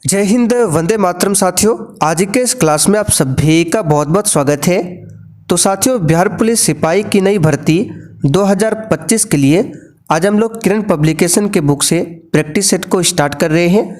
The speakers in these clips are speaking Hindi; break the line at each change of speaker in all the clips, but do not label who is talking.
जय हिंद, वंदे मातरम। साथियों, आज के इस क्लास में आप सभी का बहुत बहुत स्वागत है। तो साथियों, बिहार पुलिस सिपाही की नई भर्ती 2025 के लिए आज हम लोग किरण पब्लिकेशन के बुक से प्रैक्टिस सेट को स्टार्ट कर रहे हैं।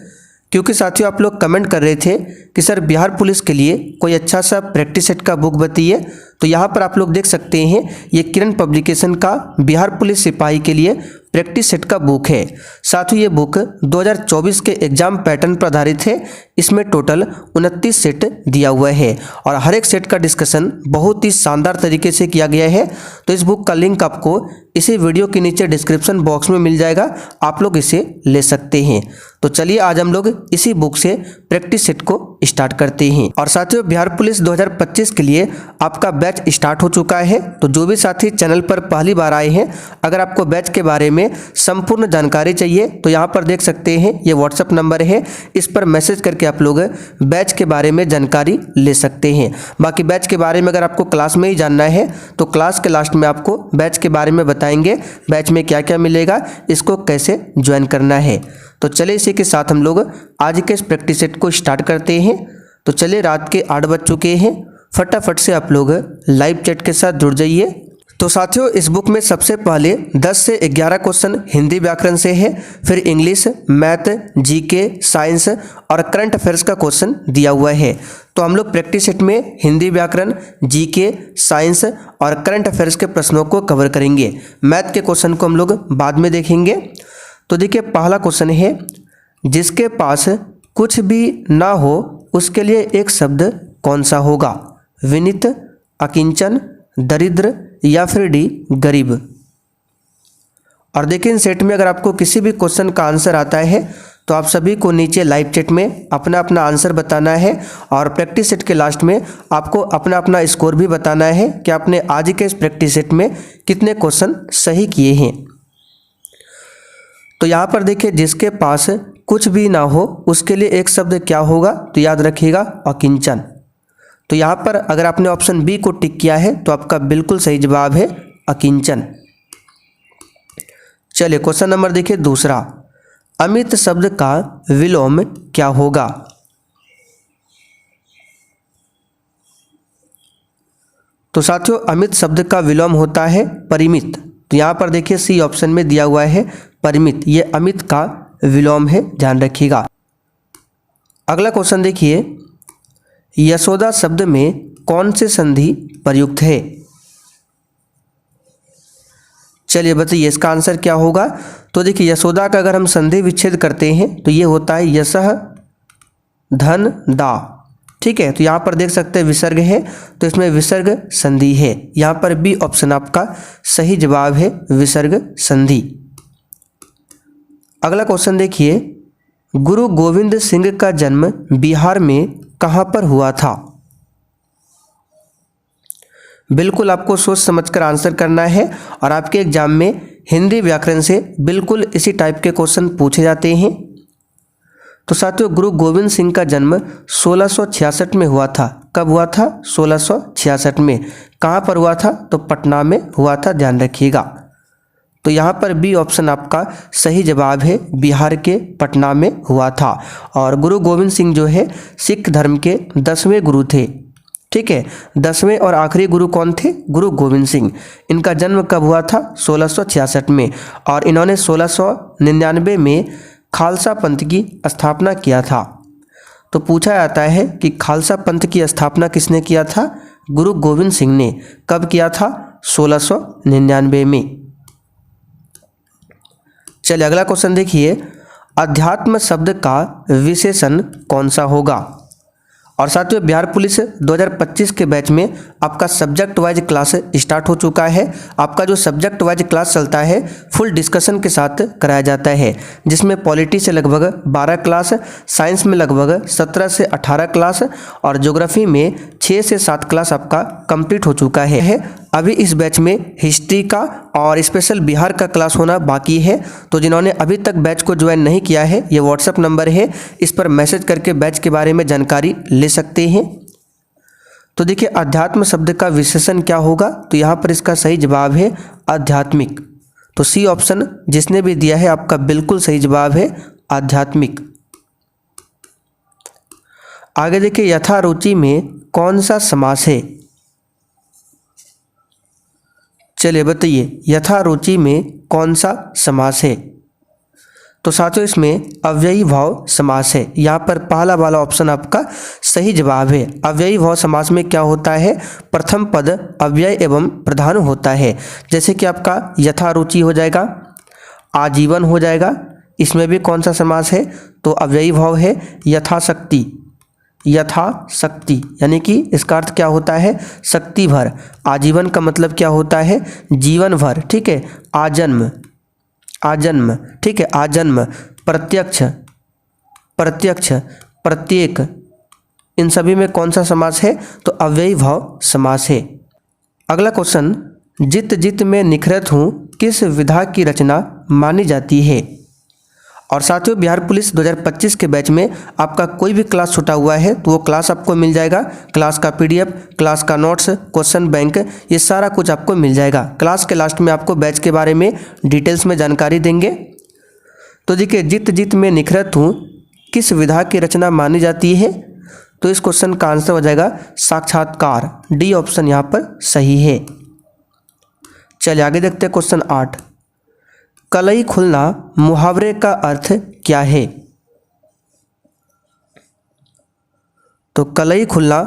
क्योंकि साथियों, आप लोग कमेंट कर रहे थे कि सर बिहार पुलिस के लिए कोई अच्छा सा प्रैक्टिस सेट का बुक बताइए। तो यहाँ पर आप लोग देख सकते हैं, ये किरण पब्लिकेशन का बिहार पुलिस सिपाही के लिए प्रैक्टिस सेट का बुक है। साथ ही ये बुक 2024 के एग्जाम पैटर्न पर आधारित है। इसमें टोटल 29 सेट दिया हुआ है और हर एक सेट का डिस्कशन बहुत ही शानदार तरीके से किया गया है। तो इस बुक का लिंक आपको इसी वीडियो के नीचे डिस्क्रिप्शन बॉक्स में मिल जाएगा, आप लोग इसे ले सकते हैं। तो चलिए आज हम लोग इसी बुक से प्रैक्टिस सेट को स्टार्ट करते हैं। और साथियों, बिहार पुलिस 2025 के लिए आपका बैच स्टार्ट हो चुका है। तो जो भी साथी चैनल पर पहली बार आए हैं, अगर आपको बैच के बारे में संपूर्ण जानकारी चाहिए तो यहाँ पर देख सकते हैं, ये व्हाट्सएप नंबर है, इस पर मैसेज करके आप लोग बैच के बारे में जानकारी ले सकते हैं। बाकी बैच के बारे में अगर आपको क्लास में ही जानना है तो क्लास के लास्ट में आपको बैच के बारे में बताएंगे, बैच में क्या क्या मिलेगा, इसको कैसे ज्वाइन करना है। तो चलिए इसी के साथ हम लोग आज के इस प्रैक्टिस सेट को स्टार्ट करते हैं। तो चलिए, रात के 8 बज चुके हैं, फटाफट से आप लोग लाइव चैट के साथ जुड़ जाइए। तो साथियों, इस बुक में सबसे पहले 10 से 11 क्वेश्चन हिंदी व्याकरण से है, फिर इंग्लिश, मैथ, जीके, साइंस और करंट अफेयर्स का क्वेश्चन दिया हुआ है। तो हम लोग प्रैक्टिस सेट में हिंदी व्याकरण, जीके, साइंस और करंट अफेयर्स के प्रश्नों को कवर करेंगे। मैथ के क्वेश्चन को हम लोग बाद में देखेंगे। तो देखिए, पहला क्वेश्चन है, जिसके पास कुछ भी ना हो उसके लिए एक शब्द कौन सा होगा? विनीत, अकिंचन, दरिद्र या फिर डी गरीब। और देखिए, इन सेट में अगर आपको किसी भी क्वेश्चन का आंसर आता है तो आप सभी को नीचे लाइव चैट में अपना अपना आंसर बताना है और प्रैक्टिस सेट के लास्ट में आपको अपना अपना स्कोर भी बताना है कि आपने आज के इस प्रैक्टिस सेट में कितने क्वेश्चन सही किए हैं। तो यहाँ पर देखिए, जिसके पास कुछ भी ना हो उसके लिए एक शब्द क्या होगा? तो याद रखिएगा, अकिंचन। तो यहाँ पर अगर आपने ऑप्शन बी को टिक किया है तो आपका बिल्कुल सही जवाब है अकिंचन। चलिए, क्वेश्चन नंबर देखिए दूसरा, अमित शब्द का विलोम क्या होगा? तो साथियों, अमित शब्द का विलोम होता है परिमित। तो यहाँ पर देखिए, सी ऑप्शन में दिया हुआ है परिमित, ये अमित का विलोम है, ध्यान रखिएगा। अगला क्वेश्चन देखिए, यशोदा शब्द में कौन से संधि प्रयुक्त है? चलिए बताइए, इसका आंसर क्या होगा? तो देखिए, यशोदा का अगर हम संधि विच्छेद करते हैं तो ये होता है यशः धन दा। ठीक है, तो यहाँ पर देख सकते हैं विसर्ग है, तो इसमें विसर्ग संधि है। यहाँ पर बी ऑप्शन आपका सही जवाब है, विसर्ग संधि। अगला क्वेश्चन देखिए, गुरु गोविंद सिंह का जन्म बिहार में कहाँ पर हुआ था? बिल्कुल आपको सोच समझकर आंसर करना है और आपके एग्जाम में हिंदी व्याकरण से बिल्कुल इसी टाइप के क्वेश्चन पूछे जाते हैं। तो साथियों, गुरु गोविंद सिंह का जन्म 1666 में हुआ था। कब हुआ था? 1666 में। कहाँ पर हुआ था? तो पटना में हुआ था, ध्यान रखिएगा। तो यहाँ पर बी ऑप्शन आपका सही जवाब है, बिहार के पटना में हुआ था। और गुरु गोविंद सिंह जो है सिख धर्म के 10वें गुरु थे। ठीक है, 10वें और आखिरी गुरु कौन थे? गुरु गोविंद सिंह। इनका जन्म कब हुआ था? 1666 में। और इन्होंने 1699 में खालसा पंथ की स्थापना किया था। तो पूछा जाता है कि खालसा पंथ की स्थापना किसने किया था? गुरु गोविंद सिंह ने। कब किया था? 1699 में। चलिए, अगला क्वेश्चन देखिए, अध्यात्म शब्द का विशेषण कौन सा होगा? और साथियों, बिहार पुलिस 2025 के बैच में आपका सब्जेक्ट वाइज क्लास स्टार्ट हो चुका है। आपका जो सब्जेक्ट वाइज क्लास चलता है फुल डिस्कशन के साथ कराया जाता है, जिसमें पॉलिटी से लगभग 12 क्लास, साइंस में लगभग 17 से 18 क्लास और ज्योग्राफी में 6 से 7 क्लास आपका कंप्लीट हो चुका है। अभी इस बैच में हिस्ट्री का और स्पेशल बिहार का क्लास होना बाकी है। तो जिन्होंने अभी तक बैच को ज्वाइन नहीं किया है, ये व्हाट्सएप नंबर है, इस पर मैसेज करके बैच के बारे में जानकारी ले सकते हैं। तो देखिए, अध्यात्म शब्द का विशेषण क्या होगा? तो यहाँ पर इसका सही जवाब है आध्यात्मिक। तो सी ऑप्शन जिसने भी दिया है आपका बिल्कुल सही जवाब है आध्यात्मिक। आगे देखिए यथारुचि में कौन सा समास है। चलिए बताइए यथारुचि में कौन सा समास है। तो साथियों इसमें अव्ययी भाव समास है। यहाँ पर पहला वाला ऑप्शन आपका सही जवाब है। अव्ययी भाव समास में क्या होता है, प्रथम पद अव्यय एवं प्रधान होता है। जैसे कि आपका यथारुचि हो जाएगा, आजीवन हो जाएगा, इसमें भी कौन सा समास है, तो अव्ययी भाव है यथाशक्ति। यथाशक्ति यानी कि इसका अर्थ क्या होता है, शक्ति भर। आजीवन का मतलब क्या होता है, जीवन भर, ठीक है। आजन्म, आजन्म, ठीक है, आजन्म। प्रत्यक्ष, प्रत्यक्ष, प्रत्येक, इन सभी में कौन सा समास है, तो अव्ययी भाव समास है। अगला क्वेश्चन, जित जित में निखरत हूँ किस विधा की रचना मानी जाती है। और साथियों बिहार पुलिस 2025 के बैच में आपका कोई भी क्लास छूटा हुआ है तो वो क्लास आपको मिल जाएगा। क्लास का पीडीएफ, क्लास का नोट्स, क्वेश्चन बैंक, ये सारा कुछ आपको मिल जाएगा। क्लास के लास्ट में आपको बैच के बारे में डिटेल्स में जानकारी देंगे। तो देखिए जित जित में निखरत हूँ किस विधा की रचना मानी जाती है, तो इस क्वेश्चन का आंसर हो जाएगा साक्षात्कार। डी ऑप्शन यहाँ पर सही है। चलिए आगे देखते हैं क्वेश्चन 8। कलई खुलना मुहावरे का अर्थ क्या है। तो कलई खुलना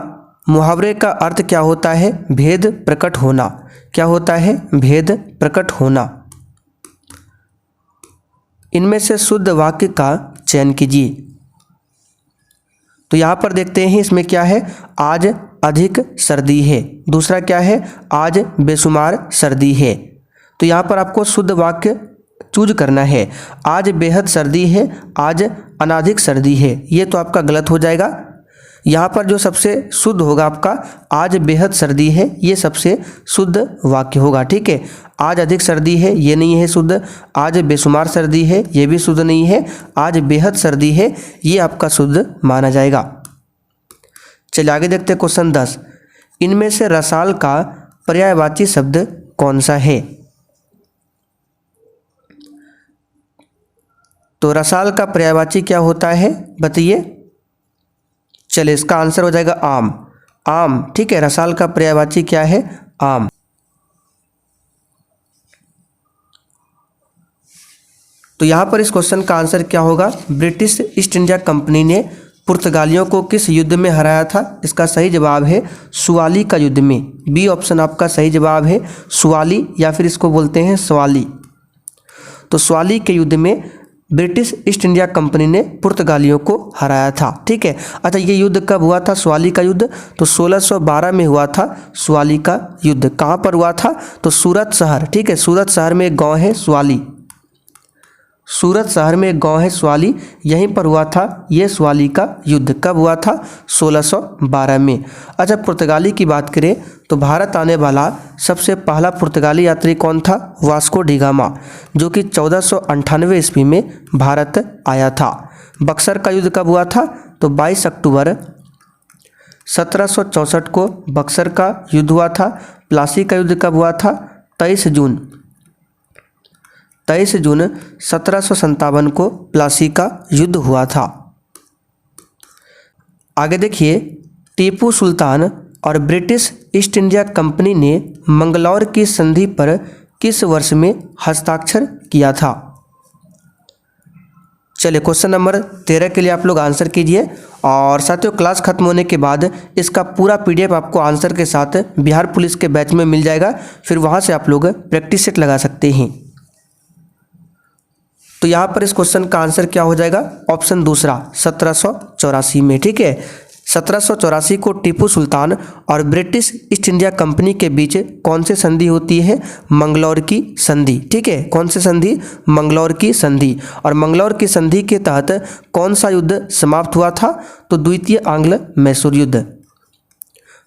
मुहावरे का अर्थ क्या होता है, भेद प्रकट होना। क्या होता है, भेद प्रकट होना। इनमें से शुद्ध वाक्य का चयन कीजिए। तो यहां पर देखते हैं इसमें क्या है, आज अधिक सर्दी है। दूसरा क्या है, आज बेशुमार सर्दी है। तो यहां पर आपको शुद्ध वाक्य चूज करना है। आज बेहद सर्दी है, आज अनाधिक सर्दी है, ये तो आपका गलत हो जाएगा। यहाँ पर जो सबसे शुद्ध होगा आपका आज बेहद सर्दी है, ये सबसे शुद्ध वाक्य होगा, ठीक है। आज अधिक सर्दी है ये नहीं है शुद्ध, आज बेशुमार सर्दी है ये भी शुद्ध नहीं है, आज बेहद सर्दी है ये आपका शुद्ध माना जाएगा। चलिए आगे देखते हैं क्वेश्चन 10। इनमें से रसाल का पर्यायवाची शब्द कौन सा है। तो रसाल का पर्यायवाची क्या होता है बताइए। चलिए इसका आंसर हो जाएगा आम। आम, ठीक है, रसाल का पर्यायवाची क्या है, आम। तो यहां पर इस क्वेश्चन का आंसर क्या होगा, ब्रिटिश ईस्ट इंडिया कंपनी ने पुर्तगालियों को किस युद्ध में हराया था। इसका सही जवाब है सुवाली का युद्ध में। बी ऑप्शन आपका सही जवाब है सुवाली, या फिर इसको बोलते हैं सवाली। तो सवाली के युद्ध में ब्रिटिश ईस्ट इंडिया कंपनी ने पुर्तगालियों को हराया था, ठीक है। अच्छा ये युद्ध कब हुआ था, सवाली का युद्ध, तो 1612 में हुआ था सवाली का युद्ध। कहाँ पर हुआ था, तो सूरत शहर, ठीक है। सूरत शहर में एक गांव है सवाली, सूरत शहर में एक गांव है सवाली, यहीं पर हुआ था ये सवाली का युद्ध। कब हुआ था, 1612 में। अच्छा पुर्तगाली की बात करें तो भारत आने वाला सबसे पहला पुर्तगाली यात्री कौन था, वास्को डी गामा, जो कि 1498 ईस्वी में भारत आया था। बक्सर का युद्ध कब हुआ था, तो 22 अक्टूबर 1764 को बक्सर का युद्ध हुआ था। प्लासी का युद्ध कब हुआ था, 23 जून 1757 को प्लासी का युद्ध हुआ था। आगे देखिए टीपू सुल्तान और ब्रिटिश ईस्ट इंडिया कंपनी ने मंगलौर की संधि पर किस वर्ष में हस्ताक्षर किया था। चलिए क्वेश्चन नंबर 13 के लिए आप लोग आंसर कीजिए। और साथियों क्लास खत्म होने के बाद इसका पूरा पीडीएफ आपको आंसर के साथ बिहार पुलिस के बैच में मिल जाएगा, फिर वहां से आप लोग प्रैक्टिस सेट लगा सकते हैं। तो यहाँ पर इस क्वेश्चन का आंसर क्या हो जाएगा, ऑप्शन दूसरा 1784 में, ठीक है। 1784 को टीपू सुल्तान और ब्रिटिश ईस्ट इंडिया कंपनी के बीच कौन सी संधि होती है, मंगलौर की संधि, ठीक है। कौन सी संधि, मंगलौर की संधि। और मंगलौर की संधि के तहत कौन सा युद्ध समाप्त हुआ था, तो द्वितीय आंग्ल मैसूर युद्ध।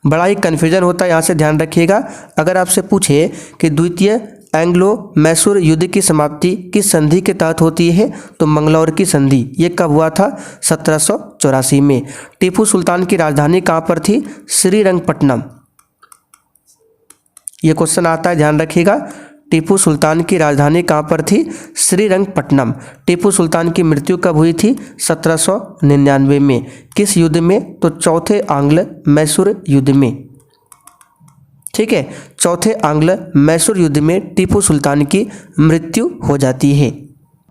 बड़ा ही कन्फ्यूजन होता है, यहाँ से ध्यान रखिएगा। अगर आपसे पूछे कि द्वितीय एंग्लो मैसूर युद्ध की समाप्ति किस संधि के तहत होती है, तो मंगलौर की संधि। ये कब हुआ था, 1784 में। टीपू सुल्तान की राजधानी कहाँ पर थी, श्रीरंगपट्टनम। ये क्वेश्चन आता है, ध्यान रखिएगा। टीपू सुल्तान की राजधानी कहाँ पर थी? श्रीरंगपट्टनम। टीपू सुल्तान की मृत्यु कब हुई थी? 1799 में। किस युद्ध में? तो चौथे आंग्ल मैसूर युद्ध में। ठीक है, चौथे आंग्ल मैसूर युद्ध में टीपू सुल्तान की मृत्यु हो जाती है।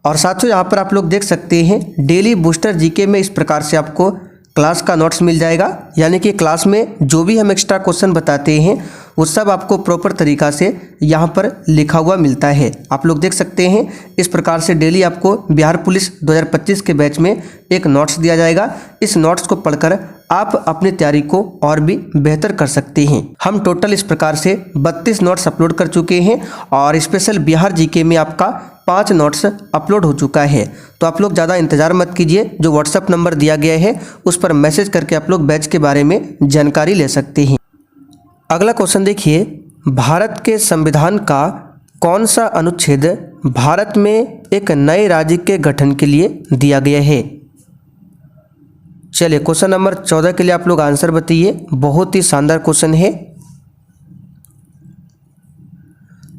और साथियों यहाँ पर आप लोग देख सकते हैं डेली बूस्टर जीके में इस प्रकार से आपको क्लास का नोट्स मिल जाएगा, यानी कि क्लास में जो भी हम एक्स्ट्रा क्वेश्चन बताते हैं वो सब आपको प्रॉपर तरीका से यहाँ पर लिखा हुआ मिलता है। आप लोग देख सकते हैं इस प्रकार से डेली आपको बिहार पुलिस 2025 के बैच में एक नोट्स दिया जाएगा। इस नोट्स को पढ़कर आप अपनी तैयारी को और भी बेहतर कर सकते हैं। हम टोटल इस प्रकार से 32 नोट्स अपलोड कर चुके हैं और स्पेशल बिहार जीके में आपका 5 नोट्स अपलोड हो चुका है। तो आप लोग ज़्यादा इंतजार मत कीजिए, जो व्हाट्सएप नंबर दिया गया है उस पर मैसेज करके आप लोग बैच के बारे में जानकारी ले सकते हैं। अगला क्वेश्चन देखिए, भारत के संविधान का कौन सा अनुच्छेद भारत में एक नए राज्य के गठन के लिए दिया गया है? चलिए क्वेश्चन नंबर 14 के लिए आप लोग आंसर बताइए। बहुत ही शानदार क्वेश्चन है।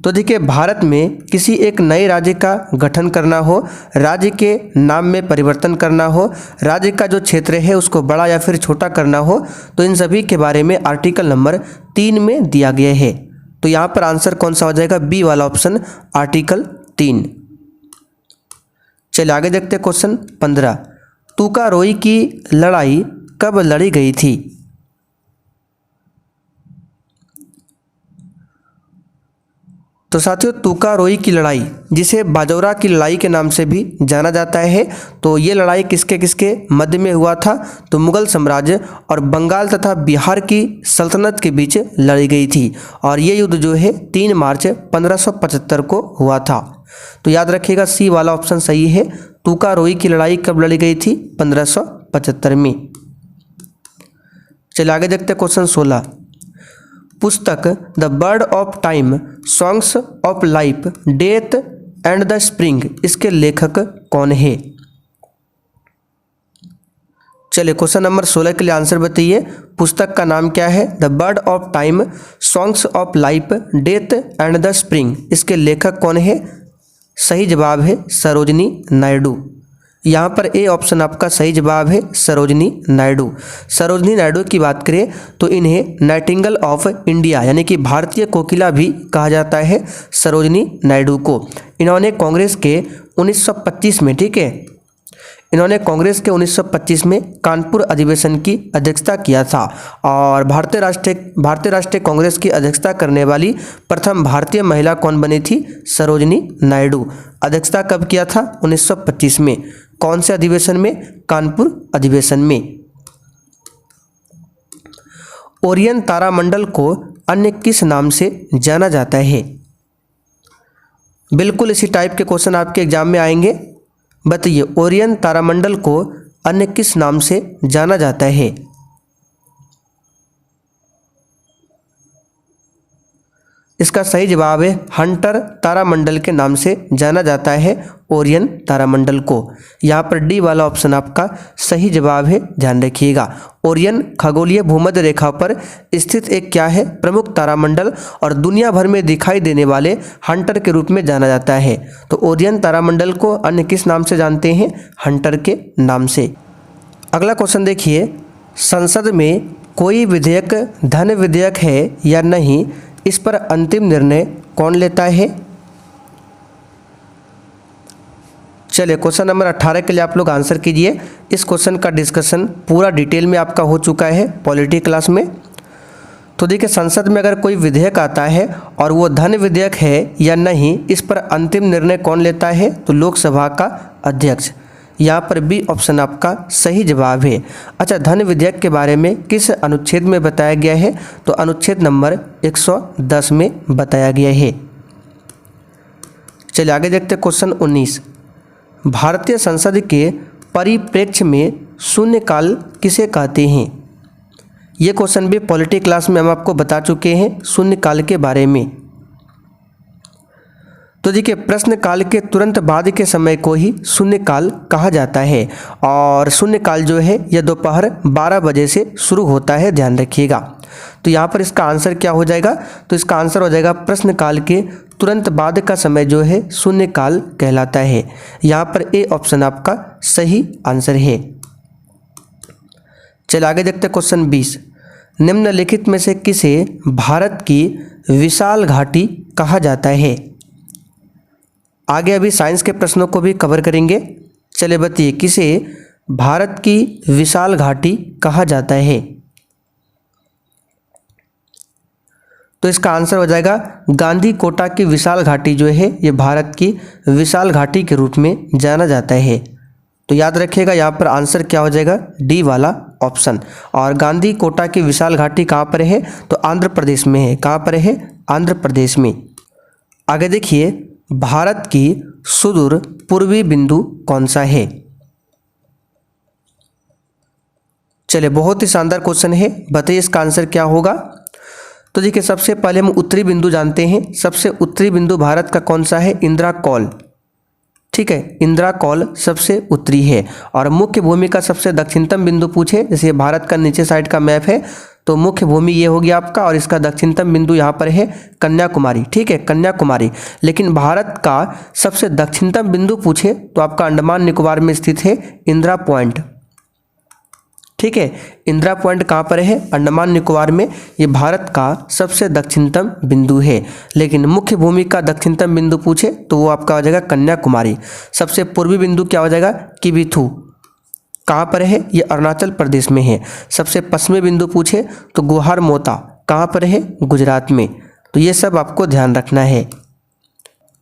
तो देखिए, भारत में किसी एक नए राज्य का गठन करना हो, राज्य के नाम में परिवर्तन करना हो, राज्य का जो क्षेत्र है उसको बड़ा या फिर छोटा करना हो, तो इन सभी के बारे में आर्टिकल नंबर 3 में दिया गया है। तो यहाँ पर आंसर कौन सा हो जाएगा? बी वाला ऑप्शन, आर्टिकल 3। चलिए आगे देखते हैं क्वेश्चन 15। तुकारोई की लड़ाई कब लड़ी गई थी? तो साथियों, तुकारोई की लड़ाई, जिसे बाजौरा की लड़ाई के नाम से भी जाना जाता है, तो ये लड़ाई किसके किसके मध्य में हुआ था? तो मुगल साम्राज्य और बंगाल तथा बिहार की सल्तनत के बीच लड़ी गई थी। और ये युद्ध जो है 3 मार्च 1575 को हुआ था। तो याद रखिएगा सी वाला ऑप्शन सही है। तुकारोई की लड़ाई कब लड़ी गई थी? 1575 में। चलिए आगे देखते हैं क्वेश्चन 16। पुस्तक the bird of time, songs of life, death and the spring, इसके लेखक कौन है? चलिए क्वेश्चन नंबर 16 के लिए आंसर बताइए। पुस्तक का नाम क्या है? The bird of time, songs of life, death and the spring, इसके लेखक कौन है? सही जवाब है सरोजिनी नायडू। यहाँ पर ए ऑप्शन आपका सही जवाब है, सरोजिनी नायडू। सरोजिनी नायडू की बात करें तो इन्हें नाइटिंगेल ऑफ इंडिया यानी कि भारतीय कोकिला भी कहा जाता है सरोजिनी नायडू को। इन्होंने कांग्रेस के 1925 में, ठीक है, इन्होंने कांग्रेस के 1925 में कानपुर अधिवेशन की अध्यक्षता किया था और भारतीय राष्ट्रीय कांग्रेस की अध्यक्षता करने वाली प्रथम भारतीय महिला कौन बनी थी? सरोजिनी नायडू। अध्यक्षता कब किया था? 1925 में। कौन से अधिवेशन में? कानपुर अधिवेशन में। ओरियन तारामंडल को अन्य किस नाम से जाना जाता है? बिल्कुल इसी टाइप के क्वेश्चन आपके एग्जाम में आएंगे। बताइए, ओरियन तारामंडल को अन्य किस नाम से जाना जाता है? इसका सही जवाब है हंटर तारामंडल के नाम से जाना जाता है ओरियन तारामंडल को। यहाँ पर डी वाला ऑप्शन आपका सही जवाब है, ध्यान रखिएगा। ओरियन खगोलीय भूमध्य रेखा पर स्थित एक क्या है? प्रमुख तारामंडल और दुनिया भर में दिखाई देने वाले हंटर के रूप में जाना जाता है। तो ओरियन तारामंडल को अन्य किस नाम से जानते हैं? हंटर के नाम से। अगला क्वेश्चन देखिए, संसद में कोई विधेयक धन विधेयक है या नहीं, इस पर अंतिम निर्णय कौन लेता है? चलिए क्वेश्चन नंबर 18 के लिए आप लोग आंसर कीजिए। इस क्वेश्चन का डिस्कशन पूरा डिटेल में आपका हो चुका है पॉलिटी क्लास में। तो देखिए, संसद में अगर कोई विधेयक आता है और वो धन विधेयक है या नहीं, इस पर अंतिम निर्णय कौन लेता है? तो लोकसभा का अध्यक्ष। यहाँ पर बी ऑप्शन आपका सही जवाब है। अच्छा, धन विधेयक के बारे में किस अनुच्छेद में बताया गया है? तो अनुच्छेद नंबर 110 में बताया गया है। चलिए आगे देखते हैं क्वेश्चन 19। भारतीय संसद के परिप्रेक्ष्य में शून्यकाल किसे कहते हैं? ये क्वेश्चन भी पॉलिटी क्लास में हम आपको बता चुके हैं शून्यकाल के बारे में। तो देखिए, प्रश्नकाल के तुरंत बाद के समय को ही शून्यकाल कहा जाता है और शून्यकाल जो है यह दोपहर 12 बजे से शुरू होता है, ध्यान रखिएगा। तो यहाँ पर इसका आंसर क्या हो जाएगा? तो इसका आंसर हो जाएगा प्रश्नकाल के तुरंत बाद का समय जो है शून्यकाल कहलाता है। यहाँ पर ए ऑप्शन आपका सही आंसर है। चलिए आगे देखते हैं क्वेश्चन 20। निम्नलिखित में से किसे भारत की विशाल घाटी कहा जाता है? आगे अभी साइंस के प्रश्नों को भी कवर करेंगे। चलिए बताइए किसे भारत की विशाल घाटी कहा जाता है? तो इसका आंसर हो जाएगा गांधी कोटा की विशाल घाटी जो है ये भारत की विशाल घाटी के रूप में जाना जाता है। तो याद रखिएगा यहाँ पर आंसर क्या हो जाएगा, डी वाला ऑप्शन। और गांधी कोटा की विशाल घाटी कहाँ पर है? तो आंध्र प्रदेश में है। कहाँ पर है? आंध्र प्रदेश में। आगे देखिए भारत की सुदूर पूर्वी बिंदु कौन सा है? चलिए बहुत ही शानदार क्वेश्चन है, बताइए इसका आंसर क्या होगा। तो देखिए सबसे पहले हम उत्तरी बिंदु जानते हैं। सबसे उत्तरी बिंदु भारत का कौन सा है? इंदिरा कौल। ठीक है, इंदिरा कौल सबसे उत्तरी है। और मुख्य भूमि का सबसे दक्षिणतम बिंदु पूछे, जैसे भारत का नीचे साइड का मैप है तो मुख्य भूमि ये हो गया आपका, और इसका दक्षिणतम बिंदु यहाँ पर है कन्याकुमारी। ठीक है, कन्याकुमारी। लेकिन भारत का सबसे दक्षिणतम बिंदु पूछे तो आपका अंडमान निकोबार में स्थित है इंदिरा पॉइंट। ठीक है, इंदिरा पॉइंट कहाँ पर है? अंडमान निकोबार में। ये भारत का सबसे दक्षिणतम बिंदु है। लेकिन मुख्य भूमि का दक्षिणतम बिंदु पूछे तो वो आपका हो जाएगा कन्याकुमारी। सबसे पूर्वी बिंदु क्या हो जाएगा? किबिथू। कहाँ पर है? ये अरुणाचल प्रदेश में है। सबसे पश्चिमी बिंदु पूछे तो गुहार मोता। कहाँ पर है? गुजरात में। तो ये सब आपको ध्यान रखना है।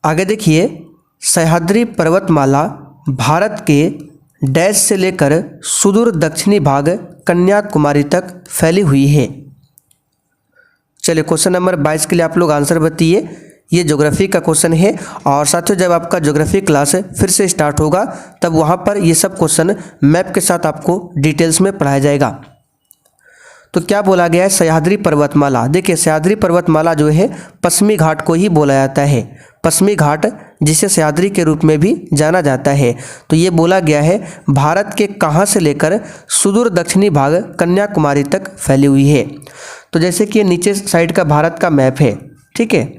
आगे देखिए सह्याद्री पर्वतमाला भारत के डैश से लेकर सुदूर दक्षिणी भाग कन्याकुमारी तक फैली हुई है। चलिए क्वेश्चन नंबर 22 के लिए आप लोग आंसर बताइए। ये ज्योग्राफी का क्वेश्चन है। और साथियों जब आपका ज्योग्राफी क्लास फिर से स्टार्ट होगा तब वहाँ पर ये सब क्वेश्चन मैप के साथ आपको डिटेल्स में पढ़ाया जाएगा। तो क्या बोला गया है? सह्याद्री पर्वतमाला। देखिए सह्याद्री पर्वतमाला जो है पश्चिमी घाट को ही बोला जाता है। पश्चिमी घाट जिसे सह्याद्री के रूप में भी जाना जाता है। तो ये बोला गया है भारत के कहाँ से लेकर सुदूर दक्षिणी भाग कन्याकुमारी तक फैली हुई है। तो जैसे कि नीचे साइड का भारत का मैप है, ठीक है,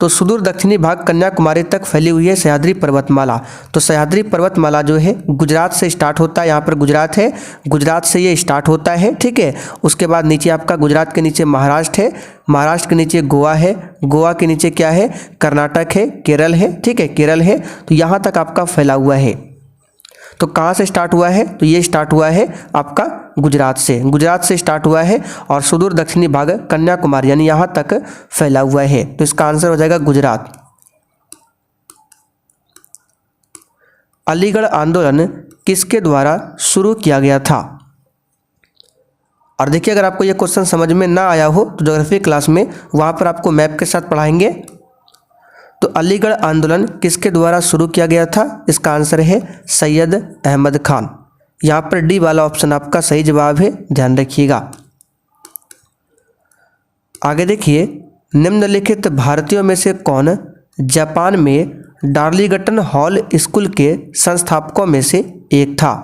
तो सुदूर दक्षिणी भाग कन्याकुमारी तक फैली हुई है सह्याद्री पर्वतमाला। तो सह्याद्री पर्वतमाला जो है गुजरात से स्टार्ट होता है। यहाँ पर गुजरात है, गुजरात से ये स्टार्ट होता है। ठीक है, उसके बाद नीचे आपका गुजरात के नीचे महाराष्ट्र है, महाराष्ट्र के नीचे गोवा है, गोवा के नीचे क्या है? कर्नाटक है, केरल है। ठीक है, केरल है। तो यहाँ तक आपका फैला हुआ है। तो कहाँ से स्टार्ट हुआ है? तो ये स्टार्ट हुआ है आपका गुजरात से। गुजरात से स्टार्ट हुआ है और सुदूर दक्षिणी भाग कन्याकुमारी यानी यहाँ तक फैला हुआ है। तो इसका आंसर हो जाएगा गुजरात। अलीगढ़ आंदोलन किसके द्वारा शुरू किया गया था? और देखिए अगर आपको ये क्वेश्चन समझ में ना आया हो तो ज्योग्राफी क्लास में वहाँ पर आपको मैप के साथ पढ़ाएंगे। तो अलीगढ़ आंदोलन किसके द्वारा शुरू किया गया था? इसका आंसर है सैयद अहमद खान। यहाँ पर डी वाला ऑप्शन आपका सही जवाब है, ध्यान रखिएगा। आगे देखिए निम्नलिखित भारतीयों में से कौन जापान में डार्लिंगटन हॉल स्कूल के संस्थापकों में से एक था?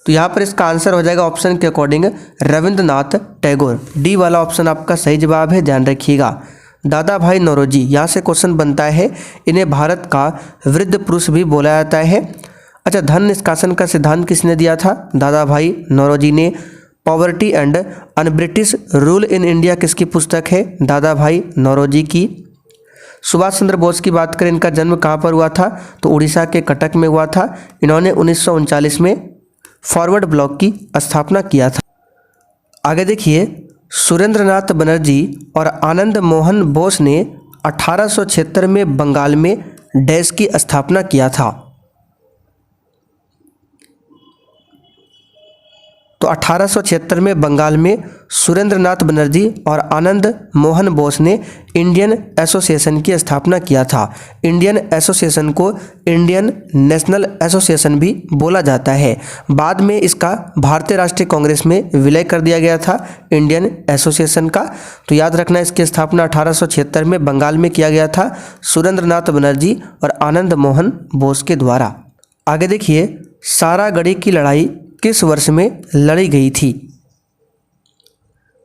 तो यहाँ पर इसका आंसर हो जाएगा ऑप्शन के अकॉर्डिंग रविंद्रनाथ टैगोर। डी वाला ऑप्शन आपका सही जवाब है, ध्यान रखिएगा। दादा भाई नौरोजी, यहाँ से क्वेश्चन बनता है इन्हें भारत का वृद्ध पुरुष भी बोला जाता है। अच्छा, धन निष्कासन का सिद्धांत किसने दिया था? दादा भाई नौरोजी ने। Poverty and un British rule in India किसकी पुस्तक है? दादा भाई नौरोजी की। सुभाष चंद्र बोस की बात करें, इनका जन्म कहाँ पर हुआ था? तो उड़ीसा के कटक में हुआ था। इन्होंने 1939 में फॉरवर्ड ब्लॉक की स्थापना किया था। आगे देखिए सुरेंद्रनाथ बनर्जी और आनंद मोहन बोस ने 1876 में बंगाल में डैश की स्थापना किया था। तो 1876 में बंगाल में सुरेंद्रनाथ बनर्जी और आनंद मोहन बोस ने इंडियन एसोसिएशन की स्थापना किया था। इंडियन एसोसिएशन को इंडियन नेशनल एसोसिएशन भी बोला जाता है। बाद में इसका भारतीय राष्ट्रीय कांग्रेस में विलय कर दिया गया था इंडियन एसोसिएशन का। तो याद रखना इसकी स्थापना 1876 में बंगाल में किया गया था सुरेंद्रनाथ बनर्जी और आनंद मोहन बोस के द्वारा। आगे देखिए सारागढ़ी की लड़ाई किस वर्ष में लड़ी गई थी?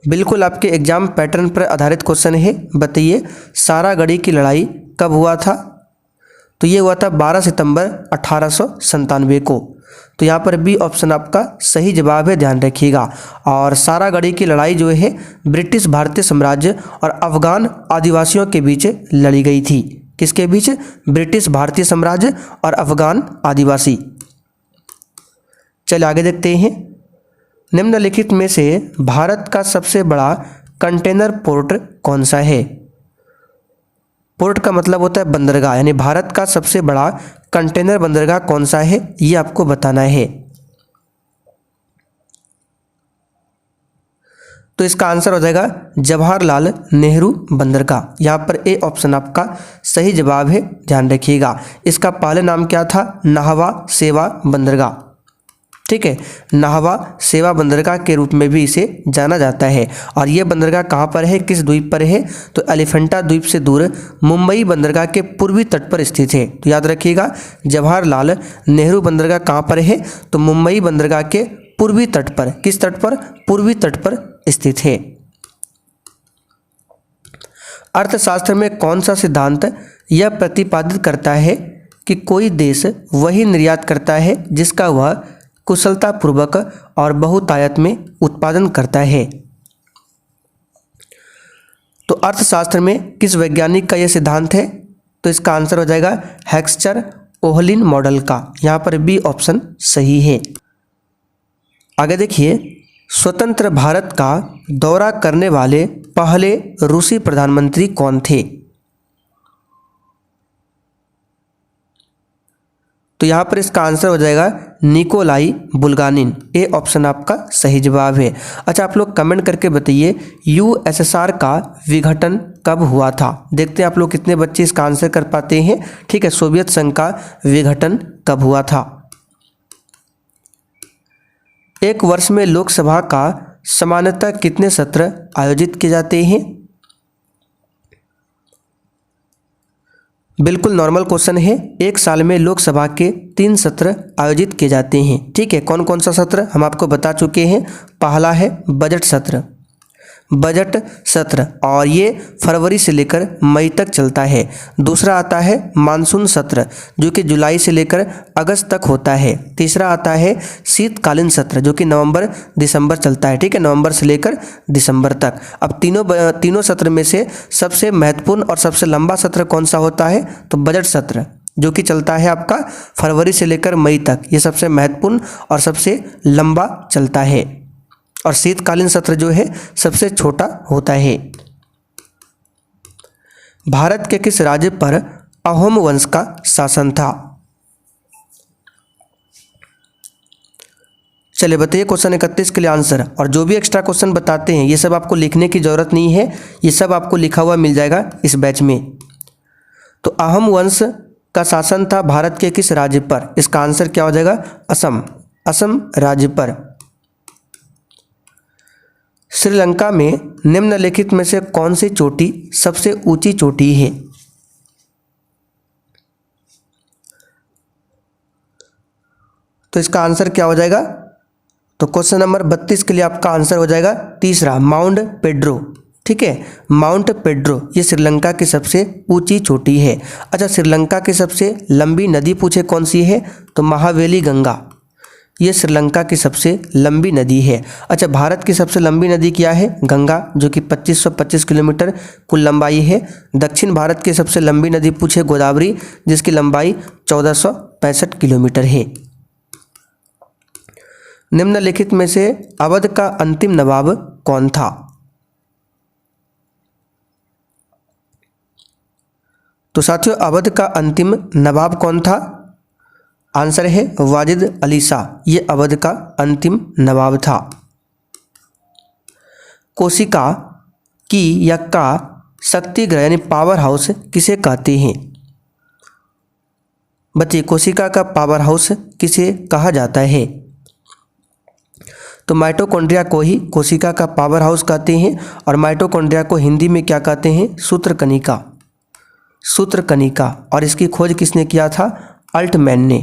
बिल्कुल आपके एग्जाम पैटर्न पर आधारित क्वेश्चन है। बताइए सारागढ़ी की लड़ाई कब हुआ था? तो ये हुआ था 12 सितंबर 1897 को। तो यहाँ पर बी ऑप्शन आपका सही जवाब है, ध्यान रखिएगा। और सारागढ़ी की लड़ाई जो है ब्रिटिश भारतीय साम्राज्य और अफगान आदिवासियों के बीच लड़ी गई थी। किसके बीच? ब्रिटिश भारतीय साम्राज्य और अफगान आदिवासी। चलिए आगे देखते हैं। निम्नलिखित में से भारत का सबसे बड़ा कंटेनर पोर्ट कौन सा है? पोर्ट का मतलब होता है बंदरगाह, यानी भारत का सबसे बड़ा कंटेनर बंदरगाह कौन सा है, ये आपको बताना है। तो इसका आंसर हो जाएगा जवाहरलाल नेहरू बंदरगाह। यहाँ पर ए ऑप्शन आपका सही जवाब है, ध्यान रखिएगा। इसका पहले नाम क्या था? नाहवा सेवा बंदरगाह। ठीक है, नाहवा सेवा बंदरगाह के रूप में भी इसे जाना जाता है। और ये बंदरगाह कहाँ पर है, किस द्वीप पर है? तो एलिफेंटा द्वीप से दूर मुंबई बंदरगाह के पूर्वी तट पर स्थित है। तो याद रखिएगा जवाहरलाल नेहरू बंदरगाह कहाँ पर है? तो मुंबई बंदरगाह के पूर्वी तट पर। किस तट पर? पूर्वी तट पर स्थित है। अर्थशास्त्र में कौन सा सिद्धांत यह प्रतिपादित करता है कि कोई देश वही निर्यात करता है जिसका वह कुशलतापूर्वक और बहुतायत में उत्पादन करता है? तो अर्थशास्त्र में किस वैज्ञानिक का यह सिद्धांत है? तो इसका आंसर हो जाएगा हेक्सचर-ओहलिन मॉडल का। यहाँ पर बी ऑप्शन सही है। आगे देखिए, स्वतंत्र भारत का दौरा करने वाले पहले रूसी प्रधानमंत्री कौन थे? तो यहाँ पर इसका आंसर हो जाएगा निकोलाई बुल्गानिन। ए ऑप्शन आपका सही जवाब है। अच्छा, आप लोग कमेंट करके बताइए यूएसएसआर का विघटन कब हुआ था? देखते हैं आप लोग कितने बच्चे इसका आंसर कर पाते हैं। ठीक है, सोवियत संघ का विघटन कब हुआ था? एक वर्ष में लोकसभा का सामान्यतः कितने सत्र आयोजित किए जाते हैं? बिल्कुल नॉर्मल क्वेश्चन है। एक साल में लोकसभा के 3 सत्र आयोजित किए जाते हैं। ठीक है, कौन कौन सा सत्र हम आपको बता चुके हैं। पहला है बजट सत्र, और ये फरवरी से लेकर मई तक चलता है। दूसरा आता है मानसून सत्र जो कि जुलाई से लेकर अगस्त तक होता है। तीसरा आता है शीतकालीन सत्र जो कि नवंबर दिसंबर चलता है। ठीक है, नवंबर से लेकर दिसंबर तक। अब तीनों सत्र में से सबसे महत्वपूर्ण और सबसे लंबा सत्र कौन सा होता है? तो बजट सत्र जो कि चलता है आपका फरवरी से लेकर मई तक। ये सबसे महत्वपूर्ण और सबसे लंबा चलता है। और शीतकालीन सत्र जो है सबसे छोटा होता है। भारत के किस राज्य पर अहोम वंश का शासन था? चलिए बताइए क्वेश्चन 31 के लिए आंसर। और जो भी एक्स्ट्रा क्वेश्चन बताते हैं ये सब आपको लिखने की जरूरत नहीं है, ये सब आपको लिखा हुआ मिल जाएगा इस बैच में। तो अहोम वंश का शासन था भारत के किस राज्य पर? इसका आंसर क्या हो जाएगा? असम राज्य पर। श्रीलंका में निम्नलिखित में से कौन सी चोटी सबसे ऊंची चोटी है? तो इसका आंसर क्या हो जाएगा? तो क्वेश्चन नंबर 32 के लिए आपका आंसर हो जाएगा तीसरा, माउंट पेड्रो। ठीक है, माउंट पेड्रो ये श्रीलंका की सबसे ऊंची चोटी है। अच्छा, श्रीलंका की सबसे लंबी नदी पूछे कौन सी है? तो महावेली गंगा, ये श्रीलंका की सबसे लंबी नदी है। अच्छा, भारत की सबसे लंबी नदी क्या है? गंगा, जो कि 2525 किलोमीटर कुल लंबाई है। दक्षिण भारत की सबसे लंबी नदी पूछे गोदावरी, जिसकी लंबाई 1465 किलोमीटर है। निम्नलिखित में से अवध का अंतिम नवाब कौन था? तो साथियों, अवध का अंतिम नवाब कौन था? आंसर है वाजिद अली शाह, ये अवध का अंतिम नवाब था। कोशिका की या का शक्ति ग्रह यानी पावर हाउस किसे कहते हैं? बच्चे, कोशिका का पावर हाउस किसे कहा जाता है? तो माइटोकॉन्ड्रिया को ही कोशिका का पावर हाउस कहते हैं। और माइटोकॉन्ड्रिया को हिंदी में क्या कहते हैं? सूत्रकनिका, सूत्रकनिका। और इसकी खोज किसने किया था? अल्टमैन ने।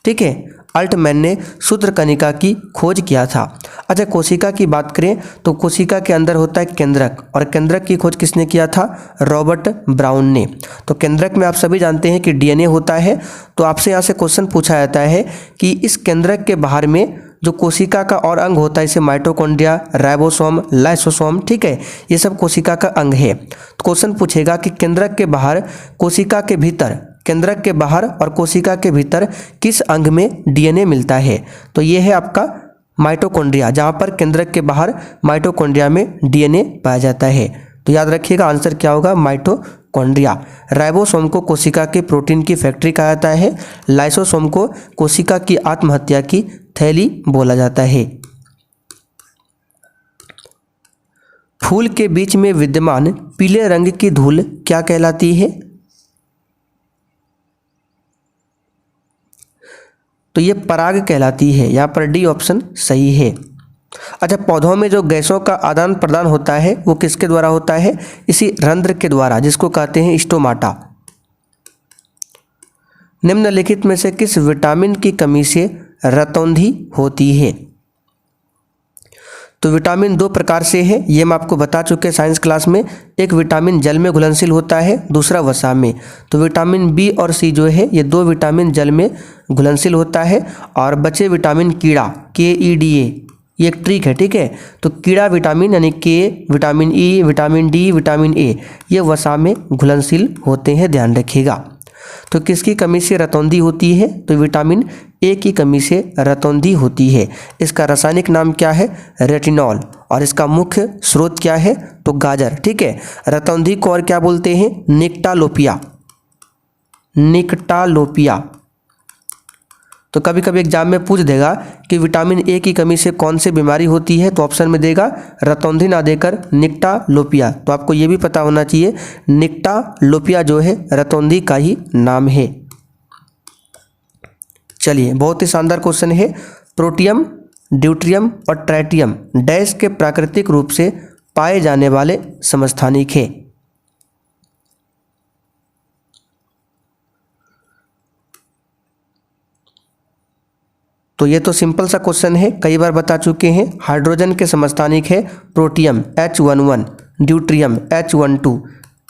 ठीक है, अल्टमैन ने सूत्रकणिका की खोज किया था। अच्छा, कोशिका की बात करें तो कोशिका के अंदर होता है केंद्रक, और केंद्रक की खोज किसने किया था? रॉबर्ट ब्राउन ने। तो केंद्रक में आप सभी जानते हैं कि डीएनए होता है। तो आपसे यहाँ से क्वेश्चन पूछा जाता है कि इस केंद्रक के बाहर में जो कोशिका का और अंग होता है, जैसे माइटोकॉन्ड्रिया, राइबोसोम, लाइसोसोम, ठीक है, ये सब कोशिका का अंग है। तो क्वेश्चन पूछेगा कि केंद्रक के बाहर, कोशिका के भीतर, केंद्रक के बाहर और कोशिका के भीतर किस अंग में डीएनए मिलता है? तो ये है आपका माइटोकॉन्ड्रिया, जहाँ पर केंद्रक के बाहर माइटोकॉन्ड्रिया में डीएनए पाया जाता है। तो याद रखिएगा आंसर क्या होगा? माइटोकॉन्ड्रिया। राइबोसोम को कोशिका के प्रोटीन की फैक्ट्री कहा जाता है। लाइसोसोम को कोशिका की आत्महत्या की थैली बोला जाता है। फूल के बीच में विद्यमान पीले रंग की धूल क्या कहलाती है? तो ये पराग कहलाती है। यहाँ पर डी ऑप्शन सही है। अच्छा, पौधों में जो गैसों का आदान प्रदान होता है वो किसके द्वारा होता है? इसी रंध्र के द्वारा, जिसको कहते हैं स्टोमाटा। निम्नलिखित में से किस विटामिन की कमी से रतौंधी होती है? तो विटामिन दो प्रकार से है, ये मैं आपको बता चुके साइंस क्लास में। एक विटामिन जल में घुलनशील होता है, दूसरा वसा में। तो विटामिन बी और सी जो है ये दो विटामिन जल में घुलनशील होता है, और बचे विटामिन कीड़ा, KEDA, ये एक ट्रिक है, ठीक है। तो कीड़ा विटामिन यानी के, vitamin E, vitamin D, vitamin A, ये वसा में घुलनशील होते हैं, ध्यान रखिएगा। तो किसकी कमी से रतौंधी होती है? तो विटामिन ए की कमी से रतौंधी होती है। इसका रासायनिक नाम क्या है? रेटिनॉल। और इसका मुख्य स्रोत क्या है? तो गाजर, ठीक है। रतौंधी को और क्या बोलते हैं? निक्टालोपिया, निक्टालोपिया। तो कभी कभी एग्जाम में पूछ देगा कि विटामिन ए की कमी से कौन सी बीमारी होती है, तो ऑप्शन में देगा रतौंधी ना देकर निक्टालोपिया। तो आपको ये भी पता होना चाहिए निक्टालोपिया जो है रतौंधी का ही नाम है। चलिए, बहुत ही शानदार क्वेश्चन है। प्रोटियम, ड्यूट्रियम और ट्राइटियम डैश के प्राकृतिक रूप से पाए जाने वाले समस्थानिक है। तो ये तो सिंपल सा क्वेश्चन है, कई बार बता चुके हैं। हाइड्रोजन के समस्थानिक है protium H11, deuterium H12,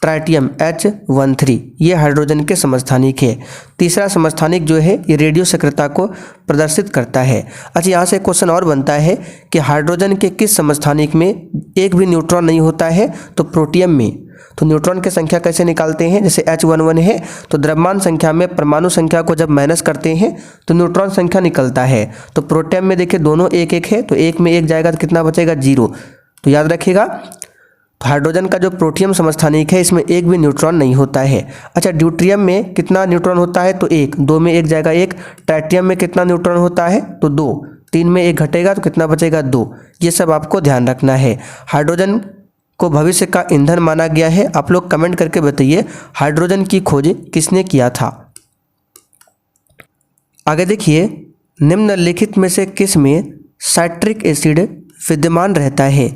tritium H13, ये हाइड्रोजन के समस्थानिक है। तीसरा समस्थानिक जो है ये रेडियो सक्रियता को प्रदर्शित करता है। अच्छा, यहाँ से क्वेश्चन और बनता है कि हाइड्रोजन के किस समस्थानिक में एक भी न्यूट्रॉन नहीं होता है? तो प्रोटियम में। तो न्यूट्रॉन की संख्या कैसे निकालते हैं? जैसे H11 है तो द्रव्यमान संख्या में परमाणु संख्या को जब माइनस करते हैं तो न्यूट्रॉन संख्या निकलता है। तो प्रोटियम में देखिए दोनों एक एक है, तो एक में एक जाएगा तो कितना बचेगा? 0। तो याद रखिएगा, तो हाइड्रोजन का जो प्रोटियम समस्थानिक है इसमें एक भी न्यूट्रॉन नहीं होता है। अच्छा, ड्यूट्रियम में कितना न्यूट्रॉन होता है? तो 1, 2 में एक जाएगा 1। ट्राइटियम में कितना न्यूट्रॉन होता है? तो 2, 3 में एक घटेगा तो कितना बचेगा? 2। ये सब आपको ध्यान रखना है। हाइड्रोजन को भविष्य का ईंधन माना गया है। आप लोग कमेंट करके बताइए हाइड्रोजन की खोज किसने किया था। आगे देखिए, निम्नलिखित में से किस में साइट्रिक एसिड विद्यमान रहता है?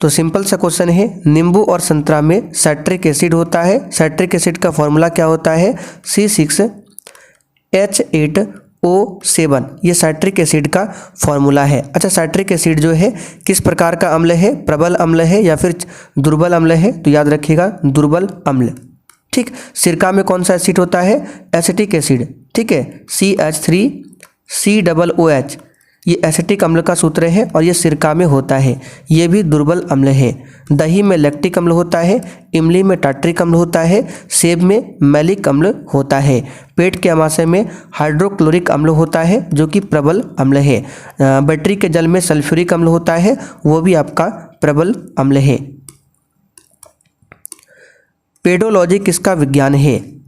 तो सिंपल सा क्वेश्चन है, नींबू और संतरा में साइट्रिक एसिड होता है। साइट्रिक एसिड का फॉर्मूला क्या होता है? C6H8O7, ये साइट्रिक एसिड का फॉर्मूला है। अच्छा, साइट्रिक एसिड जो है किस प्रकार का अम्ल है? प्रबल अम्ल है या फिर दुर्बल अम्ल है? तो याद रखिएगा दुर्बल अम्ल, ठीक। सिरका में कौन सा एसिड होता है? एसिटिक एसिड, ठीक है। CH3COOH, ये एसिटिक अम्ल का सूत्र है और ये सिरका में होता है, ये भी दुर्बल अम्ल है। दही में लैक्टिक अम्ल होता है, इमली में टार्ट्रिक अम्ल होता है, सेब में मैलिक अम्ल होता है। पेट के अमाशय में हाइड्रोक्लोरिक अम्ल होता है जो कि प्रबल अम्ल है। बैटरी के जल में सल्फ्यूरिक अम्ल होता है, वो भी आपका प्रबल अम्ल है। पेडोलॉजी किसका विज्ञान है?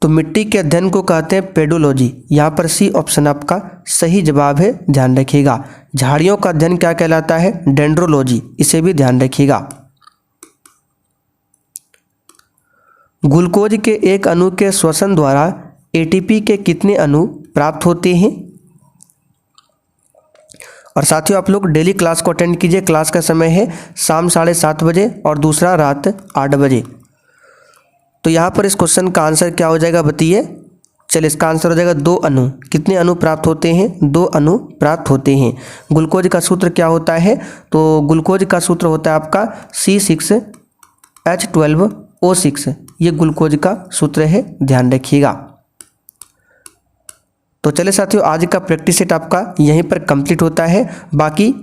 तो मिट्टी के अध्ययन को कहते हैं पेडोलॉजी। यहाँ पर सी ऑप्शन आपका सही जवाब है, ध्यान रखिएगा। झाड़ियों का अध्ययन क्या कहलाता है? डेंड्रोलॉजी, इसे भी ध्यान रखिएगा। ग्लूकोज के एक अणु के श्वसन द्वारा एटीपी के कितने अणु प्राप्त होते हैं? और साथियों आप लोग डेली क्लास को अटेंड कीजिए। क्लास का समय है शाम 7:30 बजे और दूसरा रात 8 बजे। तो यहाँ पर इस क्वेश्चन का आंसर क्या हो जाएगा बताइए। चलिए इसका आंसर हो जाएगा 2 अणु। कितने अणु प्राप्त होते हैं? 2 अणु प्राप्त होते हैं। ग्लूकोज का सूत्र क्या होता है? तो ग्लूकोज का सूत्र होता है आपका C6H12O6। ये ग्लूकोज का सूत्र है, ध्यान रखिएगा। तो चलिए साथियों, आज का प्रैक्टिस सेट आपका यहीं पर कंप्लीट होता है। बाकी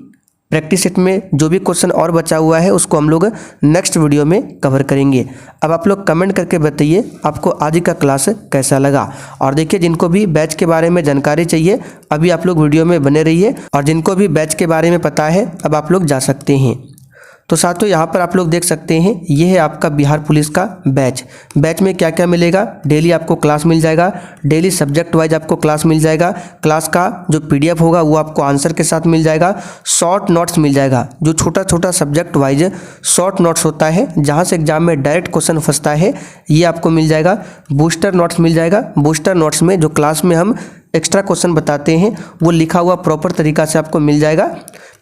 प्रैक्टिस सेट में जो भी क्वेश्चन और बचा हुआ है उसको हम लोग नेक्स्ट वीडियो में कवर करेंगे। अब आप लोग कमेंट करके बताइए आपको आज का क्लास कैसा लगा। और देखिए, जिनको भी बैच के बारे में जानकारी चाहिए अभी आप लोग वीडियो में बने रहिए, और जिनको भी बैच के बारे में पता है अब आप लोग जा सकते हैं। तो साथियों, यहाँ पर आप लोग देख सकते हैं ये है आपका बिहार पुलिस का बैच। बैच में क्या क्या मिलेगा? डेली आपको क्लास मिल जाएगा, डेली सब्जेक्ट वाइज आपको क्लास मिल जाएगा। क्लास का जो PDF होगा वो आपको आंसर के साथ मिल जाएगा। शॉर्ट नोट्स मिल जाएगा, जो छोटा छोटा सब्जेक्ट वाइज शॉर्ट नोट्स होता है जहाँ से एग्जाम में डायरेक्ट क्वेश्चन फंसता है, ये आपको मिल जाएगा। बूस्टर नोट्स मिल जाएगा। बूस्टर नोट्स में जो क्लास में हम एक्स्ट्रा क्वेश्चन बताते हैं वो लिखा हुआ प्रॉपर तरीका से आपको मिल जाएगा।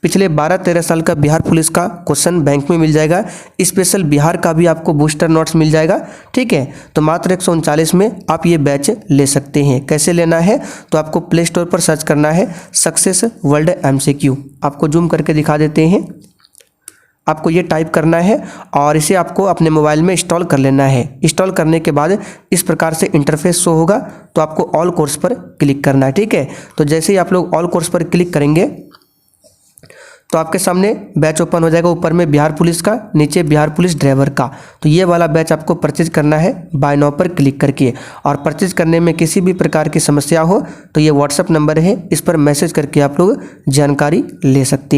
पिछले 12-13 साल का बिहार पुलिस का क्वेश्चन बैंक में मिल जाएगा। स्पेशल बिहार का भी आपको बूस्टर नोट्स मिल जाएगा। ठीक है, तो मात्र 139 में आप ये बैच ले सकते हैं। कैसे लेना है? तो आपको प्ले स्टोर पर सर्च करना है सक्सेस वर्ल्ड MCQ। आपको जूम करके दिखा देते हैं। आपको ये टाइप करना है और इसे आपको अपने मोबाइल में इंस्टॉल कर लेना है। इंस्टॉल करने के बाद इस प्रकार से इंटरफेस शो होगा, तो आपको ऑल कोर्स पर क्लिक करना है। ठीक है, तो जैसे ही आप लोग ऑल कोर्स पर क्लिक करेंगे तो आपके सामने बैच ओपन हो जाएगा। ऊपर में बिहार पुलिस का, नीचे बिहार पुलिस ड्राइवर का। तो ये वाला बैच आपको परचेज करना है बाय नाउ पर क्लिक करके। और परचेज करने में किसी भी प्रकार की समस्या हो तो ये व्हाट्सएप नंबर है, इस पर मैसेज करके आप लोग जानकारी ले सकते हैं।